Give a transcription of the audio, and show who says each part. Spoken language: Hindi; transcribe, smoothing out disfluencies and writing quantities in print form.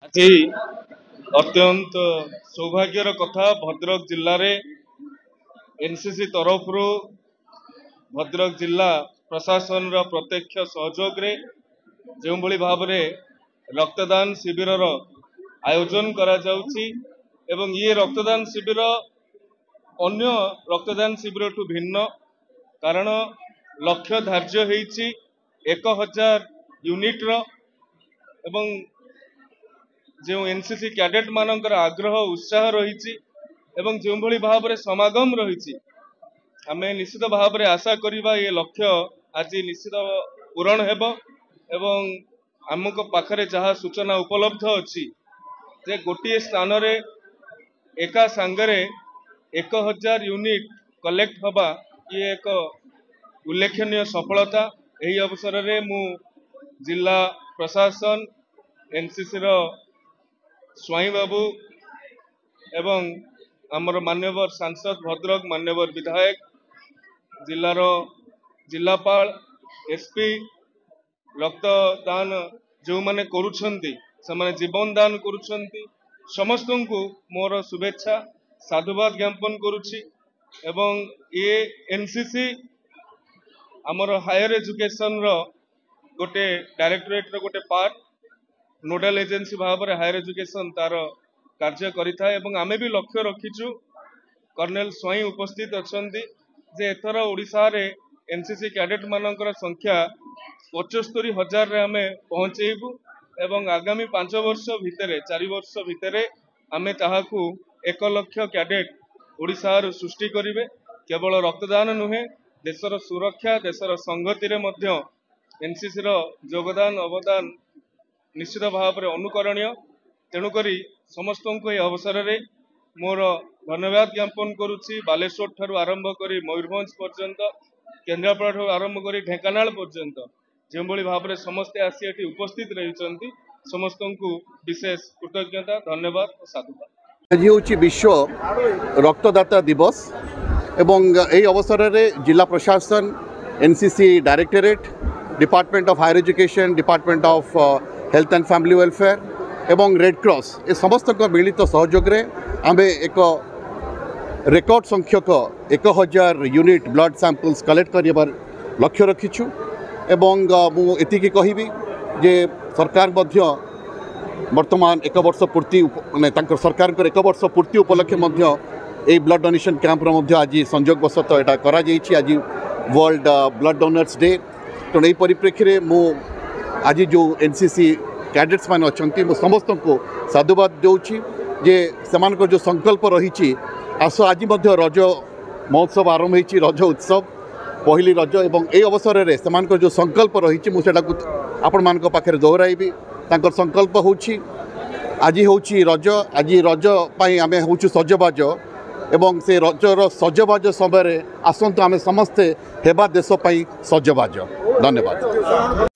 Speaker 1: আজি अत्यंत सौभाग्यर कथा भद्रक जिले में एनसीसी तरफ भद्रक जिला प्रशासन प्रत्यक्ष सहयोग जो भाव में रक्तदान शिविर आयोजन करा जाउछि एवं ये रक्तदान शिविर अन्य रक्तदान शिविर ठू भिन्न कारण लक्ष्य धार्य होइछि 1000 यूनिट एवं जो एनसीसी कैडेट मानकर आग्रह उत्साह रही एवं जो भली भाव में समागम रही आमे निश्चित भाव में आशा करिबा ये लक्ष्य आज निश्चित पूरण हेब एवं आमको पाखरे जहाँ सूचना उपलब्ध अच्छी जे गोटे स्थान रे एका सांगरे 1000 यूनिट कलेक्ट हवा ये एक उल्लेखनीय सफलता। यही अवसर रे मु जिला प्रशासन एनसीसी रो स्वाई बाबू एवं आमर मान्यवर सांसद भद्रक मान्यवर विधायक जिलार जिलापाल एसपी रक्तदान जो माने करुछंती से जीवन दान करुछंती समस्त को मोर शुभेच्छा साधुवाद ज्ञापन करुछि एवं ये एनसीसी आमर हायर एजुकेशन रो गोटे डायरेक्टरेट रो गोटे पार्ट नोडल एजेंसी भाव में हायर एजुकेशन तार कार्य करिथा एवं आमे भी लक्ष्य रखीचु कर्नेल स्वाई उपस्थित अछंती जे एथर ओडिशा रे एनसीसी कैडेट मानकर संख्या 75,000 रे आमे पहुंचेबु एवं आगामी 5 वर्ष भितरे 4 वर्ष भितरे आमे ताहाकू 1 लाख कैडेट ओडिशा रो सृष्टि करिवे। केवल रक्तदान नुहे देशर सुरक्षा देशर संगति रे मध्य एनसीसी रो योगदान अवदान निश्चित भाव में अनुकरणीय तेणुक समस्त को यह अवसर में मोर धन्यवाद ज्ञापन करुच्ची बालेश्वर ठारू आरंभ करी मयूरभंज पर्यंत केन्द्रापड़ा ठारू आरंभ करी ढेंकानाल पर्यंत जो भाव में समस्ते आसी एटी उपस्थित रही समस्त को विशेष कृतज्ञता धन्यवाद और साधुवाद।
Speaker 2: आज हूँ विश्व रक्तदाता दिवस एवं यही अवसर में जिला प्रशासन NCC directorate department of higher education department of health and family welfare एवं रेड क्रॉस ए समस्त मिलित सहयोग रे आमे एक रेकर्ड संख्यक 1000 यूनिट ब्लड सैंपल्स कलेक्ट कर लक्ष्य रखीछु एवं मुझे कहबी जे सरकार वर्तमान 1 वर्ष पूर्ति माने सरकार 1 वर्ष पूर्ति उपलक्षे ब्लड डोनेशन कैंप आज संयोग वशत यहाँ करा आज वर्ल्ड ब्लड डोनर्स डे तेणु यही परिप्रेक्षी में आज जो एनसीसी कैडेट्स मान अच्छा समस्त को साधुवाद दूची जे से जो संकल्प रही आस आज रज महोत्सव आरंभ होती रज उत्सव पहली रज एवं ये अवसर में से जो संकल्प रही मुझे आपण मान पाखे दोहराइबी संकल्प होची आज हूँ रज आज रज आम हूँ सजबाज एवं से रजर सजबाज समय आसतु आम समस्ते हेबा देश सजबाज। धन्यवाद।